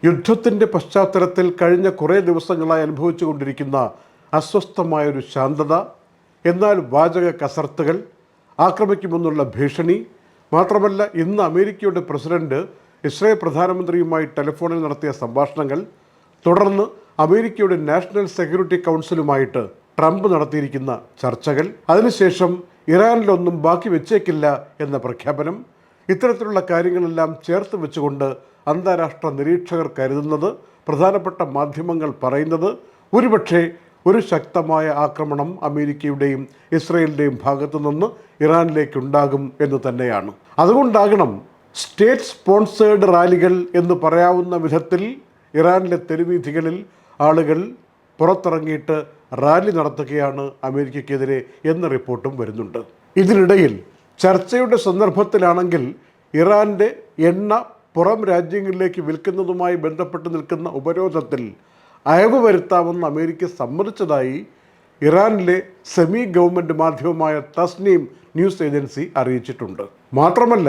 യുദ്ധത്തിൻ്റെ പശ്ചാത്തലത്തിൽ കഴിഞ്ഞ കുറേ ദിവസങ്ങളായി അനുഭവിച്ചുകൊണ്ടിരിക്കുന്ന അസ്വസ്ഥമായൊരു ശാന്തത, എന്നാൽ വാചക കസർത്തുകൾ, ആക്രമിക്കുമെന്നുള്ള ഭീഷണി, മാത്രമല്ല ഇന്ന് അമേരിക്കയുടെ പ്രസിഡന്റ് ഇസ്രായേൽ പ്രധാനമന്ത്രിയുമായി ടെലിഫോണിൽ നടത്തിയ സംഭാഷണങ്ങൾ, തുടർന്ന് അമേരിക്കയുടെ നാഷണൽ സെക്യൂരിറ്റി കൗൺസിലുമായിട്ട് ട്രംപ് നടത്തിയിരിക്കുന്ന ചർച്ചകൾ, അതിനുശേഷം ഇറാനിലൊന്നും ബാക്കി വെച്ചേക്കില്ല എന്ന പ്രഖ്യാപനം, ഇത്തരത്തിലുള്ള കാര്യങ്ങളെല്ലാം ചേർത്ത് വെച്ചുകൊണ്ട് അന്താരാഷ്ട്ര നിരീക്ഷകർ കരുതുന്നത്, പ്രധാനപ്പെട്ട മാധ്യമങ്ങൾ പറയുന്നത്, ഒരുപക്ഷെ ഒരു ശക്തമായ ആക്രമണം അമേരിക്കയുടെയും ഇസ്രയേലിൻ്റെയും ഭാഗത്തു നിന്ന് ഇറാനിലേക്കുണ്ടാകും എന്ന് തന്നെയാണ്. അതുകൊണ്ടാകണം സ്റ്റേറ്റ് സ്പോൺസേർഡ് റാലികൾ എന്ന് പറയാവുന്ന വിധത്തിൽ ഇറാനിലെ തെരുവീഥികളിൽ ആളുകൾ പുറത്തിറങ്ങിയിട്ട് റാലി നടത്തുകയാണ് അമേരിക്കയ്ക്കെതിരെ എന്ന റിപ്പോർട്ടും വരുന്നുണ്ട്. ഇതിനിടയിൽ ചർച്ചയുടെ സന്ദർഭത്തിലാണെങ്കിൽ ഇറാൻ്റെ എണ്ണ പുറം രാജ്യങ്ങളിലേക്ക് വിൽക്കുന്നതുമായി ബന്ധപ്പെട്ട് നിൽക്കുന്ന ഉപരോധത്തിൽ അയവ് വരുത്താമെന്ന് അമേരിക്ക സമ്മതിച്ചതായി ഇറാനിലെ സെമി ഗവൺമെൻറ് മാധ്യമമായ തസ്നീം ന്യൂസ് ഏജൻസി അറിയിച്ചിട്ടുണ്ട്. മാത്രമല്ല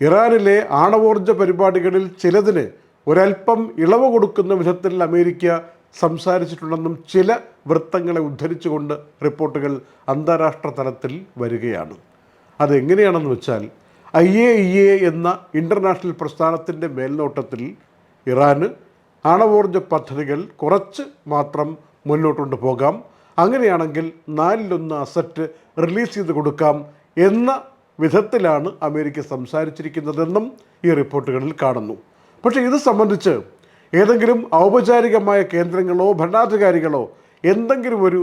ഇറാനിലെ ആണവോർജ പരിപാടികളിൽ ചിലതിന് ഒരൽപ്പം ഇളവ് കൊടുക്കുന്ന വിധത്തിൽ അമേരിക്ക സംസാരിച്ചിട്ടുണ്ടെന്നും ചില വൃത്തങ്ങളെ ഉദ്ധരിച്ചുകൊണ്ട് റിപ്പോർട്ടുകൾ അന്താരാഷ്ട്ര തലത്തിൽ വരികയാണ്. അതെങ്ങനെയാണെന്ന് വെച്ചാൽ IAEA എന്ന ഇൻ്റർനാഷണൽ പ്രസ്ഥാനത്തിൻ്റെ മേൽനോട്ടത്തിൽ ഇറാന് ആണവോർജ പദ്ധതികൾ കുറച്ച് മാത്രം മുന്നോട്ടുകൊണ്ട് പോകാം, അങ്ങനെയാണെങ്കിൽ 4/1 അസറ്റ് റിലീസ് ചെയ്ത് കൊടുക്കാം എന്ന വിധത്തിലാണ് അമേരിക്ക സംസാരിച്ചിരിക്കുന്നതെന്നും ഈ റിപ്പോർട്ടുകളിൽ കാണുന്നു. പക്ഷേ ഇത് സംബന്ധിച്ച് ഏതെങ്കിലും ഔപചാരികമായ കേന്ദ്രങ്ങളോ ഭരണാധികാരികളോ എന്തെങ്കിലും ഒരു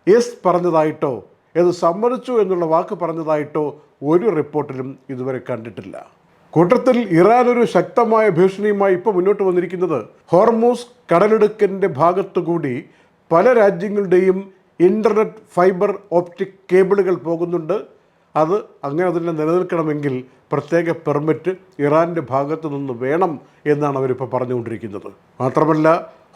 യെസ് പറഞ്ഞതായിട്ടോ ഇത് സമ്മതിച്ചു എന്നുള്ള വാക്ക് പറഞ്ഞതായിട്ടോ ഒരു റിപ്പോർട്ടിലും ഇതുവരെ കണ്ടിട്ടില്ല. കൂട്ടത്തിൽ ഇറാൻ ഒരു ശക്തമായ ഭീഷണിയുമായി ഇപ്പോൾ മുന്നോട്ട് വന്നിരിക്കുന്നത് ഹോർമൂസ് കടലിടുക്കിൻ്റെ ഭാഗത്തുകൂടി പല രാജ്യങ്ങളുടെയും ഇൻ്റർനെറ്റ് ഫൈബർ ഓപ്റ്റിക് കേബിളുകൾ പോകുന്നുണ്ട്. അത് അങ്ങനെ തന്നെ നിലനിൽക്കണമെങ്കിൽ പ്രത്യേക പെർമിറ്റ് ഇറാൻ്റെ ഭാഗത്തു നിന്ന് വേണം എന്നാണ് അവരിപ്പോൾ പറഞ്ഞുകൊണ്ടിരിക്കുന്നത്. മാത്രമല്ല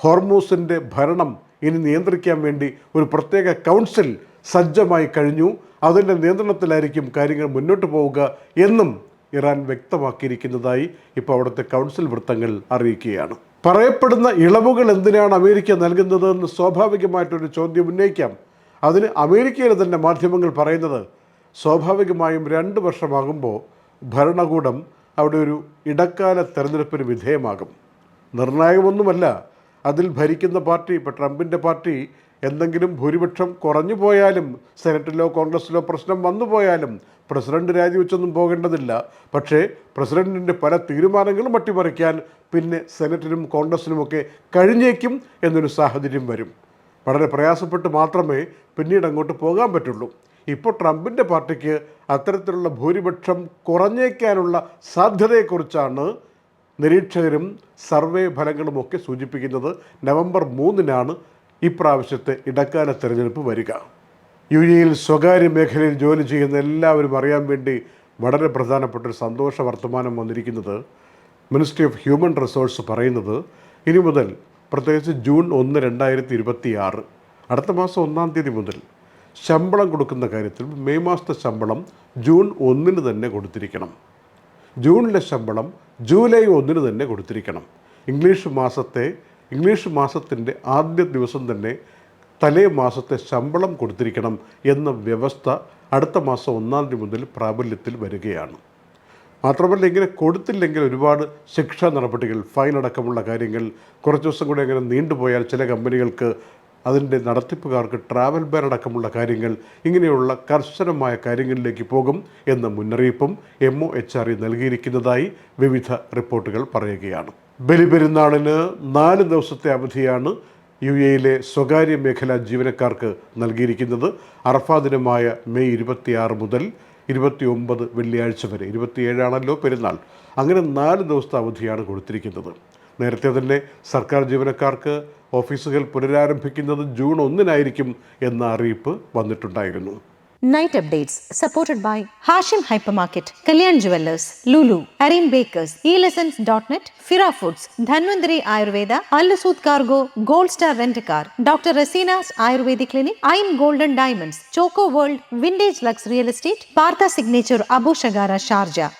ഹോർമൂസിൻ്റെ ഭരണം ഇനി നിയന്ത്രിക്കാൻ വേണ്ടി ഒരു പ്രത്യേക കൗൺസിൽ സജ്ജമായി കഴിഞ്ഞു. അതിൻ്റെ നിയന്ത്രണത്തിലായിരിക്കും കാര്യങ്ങൾ മുന്നോട്ട് പോവുക എന്നും ഇറാൻ വ്യക്തമാക്കിയിരിക്കുന്നതായി ഇപ്പോൾ അവിടുത്തെ കൗൺസിൽ വൃത്തങ്ങൾ അറിയിക്കുകയാണ്. പറയപ്പെടുന്ന ഇളവുകൾ എന്തിനാണ് അമേരിക്ക നൽകുന്നതെന്ന് സ്വാഭാവികമായിട്ടൊരു ചോദ്യം ഉന്നയിക്കാം. അതിന് അമേരിക്കയിലെ തന്നെ മാധ്യമങ്ങൾ പറയുന്നത് സ്വാഭാവികമായും 2 വർഷമാകുമ്പോൾ ഭരണകൂടം അവിടെ ഒരു ഇടക്കാല തെരഞ്ഞെടുപ്പിന് വിധേയമാകും. നിർണായകമൊന്നുമല്ല, അതിൽ ഭരിക്കുന്ന പാർട്ടി, ഇപ്പോൾ ട്രംപിൻ്റെ പാർട്ടി എന്തെങ്കിലും ഭൂരിപക്ഷം കുറഞ്ഞു പോയാലും, സെനറ്റിലോ കോൺഗ്രസ്സിലോ പ്രശ്നം വന്നു പോയാലും പ്രസിഡന്റ് രാജിവെച്ചൊന്നും പോകേണ്ടതില്ല. പക്ഷേ പ്രസിഡന്റിൻ്റെ പല തീരുമാനങ്ങളും അട്ടിമറിക്കാൻ പിന്നെ സെനറ്റിനും കോൺഗ്രസ്സിനുമൊക്കെ കഴിഞ്ഞേക്കും എന്നൊരു സാഹചര്യം വരും. വളരെ പ്രയാസപ്പെട്ട് മാത്രമേ പിന്നീട് അങ്ങോട്ട് പോകാൻ പറ്റുള്ളൂ. ഇപ്പോൾ ട്രംപിൻ്റെ പാർട്ടിക്ക് അത്തരത്തിലുള്ള ഭൂരിപക്ഷം കുറഞ്ഞേക്കാനുള്ള സാധ്യതയെക്കുറിച്ചാണ് നിരീക്ഷകരും സർവേ ഫലങ്ങളുമൊക്കെ സൂചിപ്പിക്കുന്നത്. നവംബർ 3-നാണ് ഇപ്രാവശ്യത്തെ ഇടക്കാല തെരഞ്ഞെടുപ്പ് വരിക. UAE സ്വകാര്യ മേഖലയിൽ ജോലി ചെയ്യുന്ന എല്ലാവരും അറിയാൻ വേണ്ടി വളരെ പ്രധാനപ്പെട്ടൊരു സന്തോഷ വർത്തമാനം വന്നിരിക്കുന്നത്, മിനിസ്ട്രി ഓഫ് ഹ്യൂമൻ റിസോഴ്സ് പറയുന്നത് ഇനി മുതൽ, പ്രത്യേകിച്ച് ജൂൺ 1, 2026 അടുത്ത മാസം 1-ാം തീയതി മുതൽ ശമ്പളം കൊടുക്കുന്ന കാര്യത്തിൽ മെയ് മാസത്തെ ശമ്പളം ജൂൺ 1-ന് തന്നെ കൊടുത്തിരിക്കണം. ജൂണിലെ ശമ്പളം ജൂലൈ 1-ന് തന്നെ കൊടുത്തിരിക്കണം. ഇംഗ്ലീഷ് മാസത്തിൻ്റെ ആദ്യ ദിവസം തന്നെ തലേ മാസത്തെ ശമ്പളം കൊടുത്തിരിക്കണം എന്ന വ്യവസ്ഥ അടുത്ത മാസം 1-ാം തീയതി മുതൽ പ്രാബല്യത്തിൽ വരികയാണ്. മാത്രമല്ല ഇങ്ങനെ കൊടുത്തില്ലെങ്കിൽ ഒരുപാട് ശിക്ഷാ നടപടികൾ, ഫൈൻ അടക്കമുള്ള കാര്യങ്ങൾ, കുറച്ച് ദിവസം കൂടി അങ്ങനെ നീണ്ടുപോയാൽ ചില കമ്പനികൾക്ക് അതിൻ്റെ നടത്തിപ്പുകാർക്ക് ട്രാവൽ ബാൻ അടക്കമുള്ള കാര്യങ്ങൾ, ഇങ്ങനെയുള്ള കർശനമായ കാര്യങ്ങളിലേക്ക് പോകും എന്ന മുന്നറിയിപ്പും MOHRE നൽകിയിരിക്കുന്നതായി വിവിധ റിപ്പോർട്ടുകൾ പറയുകയാണ്. ബലിപെരുന്നാളിന് 4 ദിവസത്തെ അവധിയാണ് UAE സ്വകാര്യ മേഖലാ ജീവനക്കാർക്ക് നൽകിയിരിക്കുന്നത്. അറഫാ ദിനമായ മെയ് 26 മുതൽ 29 വെള്ളിയാഴ്ച വരെ, 27ആണല്ലോ പെരുന്നാൾ. അങ്ങനെ 4 ദിവസത്തെ അവധിയാണ് കൊടുത്തിരിക്കുന്നത്. നേരത്തെ തന്നെ സർക്കാർ ജീവനക്കാർക്ക് ഓഫീസുകൾ പുനരാരംഭിക്കുന്നത് ജൂൺ 1-നായിരിക്കും എന്ന അറിയിപ്പ് വന്നിട്ടുണ്ടായിരുന്നു. Night updates supported by Hashim Hypermarket, Kalyan Jewellers, Lulu, Arim Bakers, eLessons.net, Fira Foods, Dhanvantari Ayurveda, Al-Suud Cargo, Gold Star Rent-A-Car, Dr. Rasina's Ayurvedic Clinic, Ain Golden Diamonds, Choco World, Vintage Lux Real Estate, Partha Signature Abu Shagara, Sharjah.